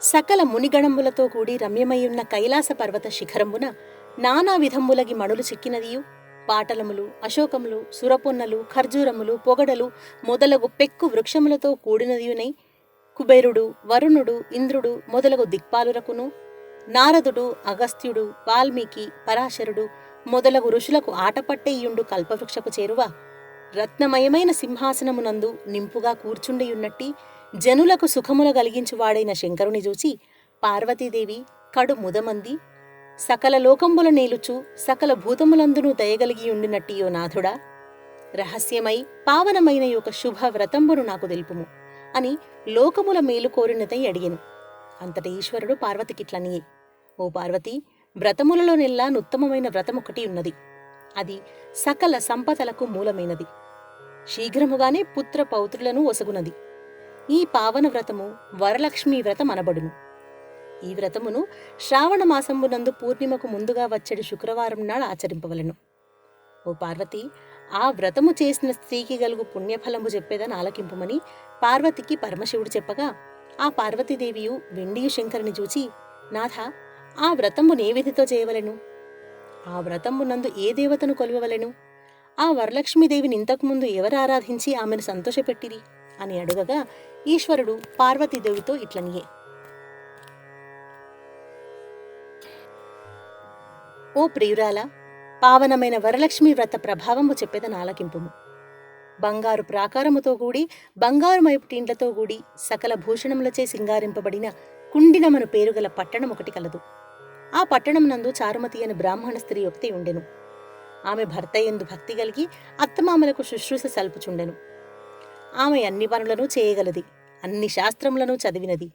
సకల మునిగణంబులతో కూడి రమ్యమయ్యున్న కైలాస పర్వత శిఖరంబున నానా విధంబులగి మణులు చిక్కినదియు పాటలములు, అశోకములు, సురపొన్నలు, ఖర్జూరములు, పొగడలు మొదలగు పెక్కు వృక్షములతో కూడినదియునై కుబేరుడు, వరుణుడు, ఇంద్రుడు మొదలగు దిక్పాలురకును నారదుడు, అగస్త్యుడు, వాల్మీకి, పరాశరుడు మొదలగు ఋషులకు ఆటపట్టేయుండు కల్పవృక్షపు చేరువ రత్నమయమైన సింహాసనమునందు నింపుగా కూర్చుండియున్నట్టి జనులకు సుఖముల కలిగించువాడైన శంకరుని చూచి పార్వతీదేవి కడు ముదమంది సకల లోకంబుల నేలుచు సకల భూతములందునూ దయగలిగియుండినట్టియో నాథుడా, రహస్యమై పావనమైన యొక్క శుభ వ్రతంబును నాకు తెలుపుము అని లోకముల మేలు కోరినదై అడిగెను. అంతట ఈశ్వరుడు పార్వతికిట్లనియే, ఓ పార్వతి, వ్రతములలోనెల్లా నుత్తమమైన వ్రతమొకటి ఉన్నది. అది సకల సంపదలకు మూలమైనది. శీఘ్రముగానే పుత్ర పౌత్రులను ఒసగునది. ఈ పావన వ్రతము వరలక్ష్మీ వ్రతం అనబడును. ఈ వ్రతమును శ్రావణ మాసంబునందు పూర్ణిమకు ముందుగా వచ్చేడు శుక్రవారం నాడు ఆచరింపవలను. ఓ పార్వతి, ఆ వ్రతము చేసిన స్త్రీకి గలుగు పుణ్యఫలము చెప్పేదని ఆలకింపుమని పార్వతికి పరమశివుడు చెప్పగా, ఆ పార్వతీదేవియు వెండియు శంకరుని చూచి, నాథ, ఆ వ్రతమునే విధితో చేయవలెను? ఆ వ్రతమునందు ఏ దేవతను కొలువవలెను? ఆ వరలక్ష్మీదేవిని ఇంతకుముందు ఎవరు ఆరాధించి ఆమెను సంతోషపెట్టిరి అని అడుగగా, ఈశ్వరుడు పార్వతీదేవితో ఇట్లనియే, ఓ ప్రియురాల, పావనమైన వరలక్ష్మీ వ్రత ప్రభావము చెప్పేదని ఆలకింపుము. బంగారు ప్రాకారముతో కూడి బంగారు మైపుటీండ్లతో కూడి సకల భూషణములచే సింగారింపబడిన కుండినమను పేరుగల పట్టణం ఒకటి కలదు. ఆ పట్టణమునందు చారుమతి అని బ్రాహ్మణ స్త్రీ ఒకటి ఉండెను. ఆమె భర్త యందు భక్తి కలిగి అత్తమామలకు శుశ్రూష సల్పుచుండెను. ఆమె అన్ని పనులను చేయగలది, అన్ని శాస్త్రములను చదివినది,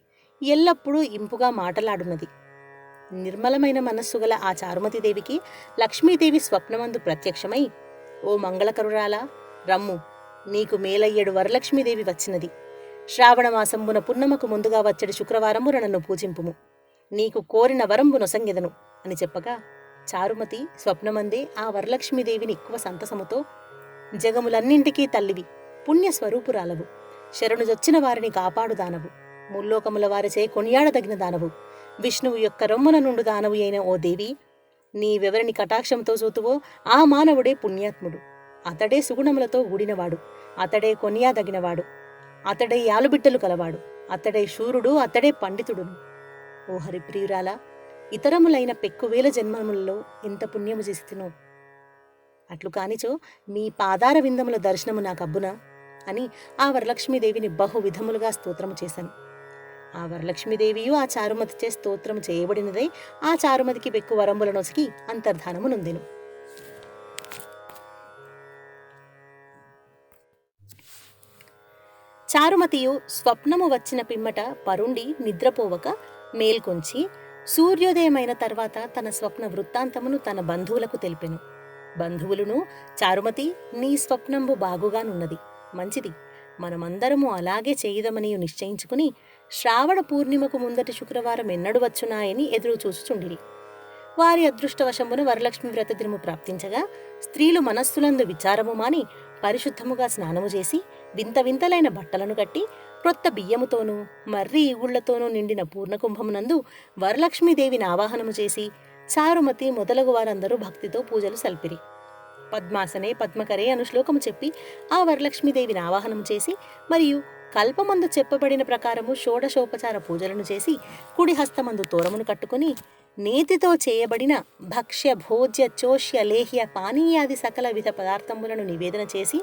ఎల్లప్పుడూ ఇంపుగా మాటలాడున్నది. నిర్మలమైన మనస్సు గల ఆ చారుమతిదేవికి లక్ష్మీదేవి స్వప్నమందు ప్రత్యక్షమై, ఓ మంగళకరురాలా, రమ్ము, నీకు మేలయ్యేడు వరలక్ష్మీదేవి వచ్చినది. శ్రావణమాసంబున పున్నమకు ముందుగా వచ్చేడు శుక్రవారమున నన్ను పూజింపుము, నీకు కోరిన వరంబు నొసంగెదను అని చెప్పగా, చారుమతి స్వప్నమందే ఆ వరలక్ష్మీదేవిని ఎక్కువ సంతసముతో, జగములన్నింటికీ తల్లివి, పుణ్యస్వరూపురాలవు, శరణుజొచ్చిన వారిని కాపాడు దానవు, ముల్లోకముల వారిచే కొనియాడదగిన దానవు, విష్ణువు యొక్క రొమ్మున నుండు దానవు అయిన ఓ దేవి, నీవెవరిని కటాక్షంతో చూతువో ఆ మానవుడే పుణ్యాత్ముడు, అతడే సుగుణములతో కూడినవాడు, అతడే కొనియాదగినవాడు, అతడే యాలుబిడ్డలు కలవాడు, అతడే శూరుడు, అతడే పండితుడును. ఓ హరిప్రియురాల, ఇతరములైన పెక్కువేల జన్మములలో ఎంత పుణ్యము చేసితినో, అట్లు కానిచో మీ పాదార విందముల దర్శనము నాకబ్బునా అని ఆ వరలక్ష్మీదేవిని బహు విధములుగా స్తోత్రము చేశాను. ఆ వరలక్ష్మీదేవియు ఆ చారుమతిచే స్తోత్రము చేయబడినదై ఆ చారుమతికి పెక్కు వరంబుల నొసగి అంతర్ధానము నొందెను. చారుమతియు స్వప్నము వచ్చిన పిమ్మట పరుండి నిద్రపోవక మేల్కొంచి సూర్యోదయమైన తర్వాత తన స్వప్న వృత్తాంతమును తన బంధువులకు తెలిపెను. బంధువులును, చారుమతి, నీ స్వప్నంబు బాగుగానున్నది, మంచిది, మనమందరము అలాగే చేయుదమని నిశ్చయించుకుని శ్రావణ పూర్ణిమకు ముందటి శుక్రవారం ఎన్నడు వచ్చునాయని ఎదురు చూచుచుండిరి. వారి అదృష్టవశమున వరలక్ష్మి వ్రత దినము ప్రాప్తించగా స్త్రీలు మనస్సులందు విచారము మాని పరిశుద్ధముగా స్నానము చేసి వింత వింతలైన బట్టలను కట్టి క్రొత్త బియ్యముతోనూ మర్రి ఈగుళ్లతోనూ నిండిన పూర్ణకుంభమునందు వరలక్ష్మీదేవిని ఆవాహనము చేసి చారుమతి మొదలగు వారందరూ భక్తితో పూజలు సల్పిరి. పద్మాసనే పద్మకరే అను శ్లోకము చెప్పి ఆ వరలక్ష్మీదేవిని ఆవాహనం చేసి మరియు కల్పమందు చెప్పబడిన ప్రకారము షోడశోపచార పూజలను చేసి కుడి హస్తమందు తోరమును కట్టుకుని నేతితో చేయబడిన భక్ష్య భోజ్య చోష్య లేహ్య పానీయాది సకల విధ పదార్థములను నివేదన చేసి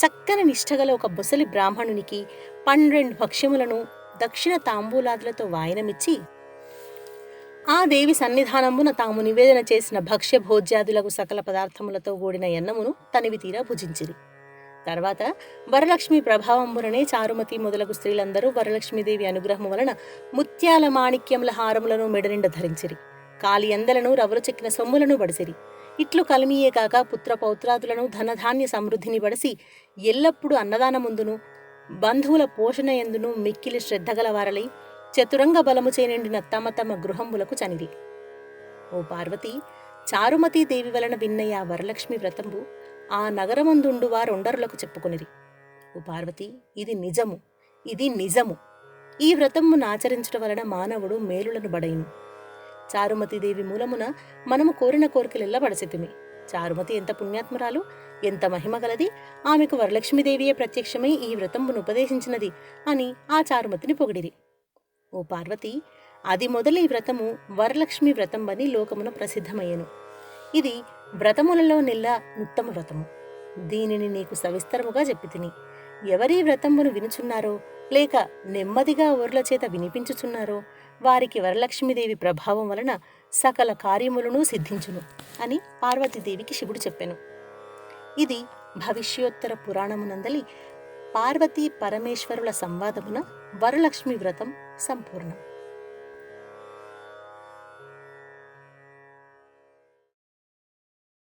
చక్కని నిష్ఠగల ఒక ముసలి బ్రాహ్మణునికి 12 భక్ష్యములను దక్షిణ తాంబూలాదులతో వాయనమిచ్చి ఆ దేవి సన్నిధానమున తాము నివేదన చేసిన భక్ష్య భోజ్యాదులకు సకల పదార్థములతో కూడిన ఎన్నమును తనివి తీరా భుజించిరి. తర్వాత వరలక్ష్మి ప్రభావంబుననే చారుమతి మొదలగు స్త్రీలందరూ వరలక్ష్మీదేవి అనుగ్రహము వలన ముత్యాల మాణిక్యముల హారములను మెడనిండ ధరించిరి. కాలి ఎందలను రవలు చెక్కిన సొమ్ములను బడిసిరి. ఇట్లు కలిమియే కాక పుత్ర పౌత్రాదులను ధనధాన్య సమృద్ధిని బడిసి ఎల్లప్పుడూ అన్నదానముందును బంధువుల పోషణ ఎందును మిక్కిలి శ్రద్ధగలవారలై చతురంగ బలము చేనిండిన తమ తమ గృహంబులకు చనిరి. ఓ పార్వతి, చారుమతీ దేవి వలన విన్నయ వరలక్ష్మి వ్రతంబు ఆ నగరమందుండు వారొండరులకు చెప్పుకొనిరి. ఓ పార్వతి, ఇది నిజము, ఇది నిజము. ఈ వ్రతమును ఆచరించడం వలన మానవుడు మేలులను బడైను. చారుమతీదేవి మూలమున మనము కోరిన కోరికలెల్ల బడసితిమి. చారుమతి ఎంత పుణ్యాత్మురాలు, ఎంత మహిమ గలది, ఆమెకు వరలక్ష్మీదేవియే ప్రత్యక్షమై ఈ వ్రతమును ఉపదేశించినది అని ఆ చారుమతిని పొగిడిరి. ఓ పార్వతి, అది మొదలు ఈ వ్రతము వరలక్ష్మి వ్రతం అని లోకమున ప్రసిద్ధమయ్యను. ఇది వ్రతములలో నెల్ల ఉత్తమ వ్రతము. దీనిని నీకు సవిస్తరముగా చెప్పి తిని. ఎవరీ వ్రతమును వినుచున్నారో లేక నెమ్మదిగా ఊర్ల చేత వినిపించుచున్నారో వారికి వరలక్ష్మీదేవి ప్రభావం వలన సకల కార్యములను సిద్ధించును అని పార్వతీదేవికి శివుడు చెప్పెను. ఇది భవిష్యోత్తర పురాణమునందలి పార్వతీ పరమేశ్వరుల సంవాదమున వరలక్ష్మి వ్రతం సంపూర్ణం.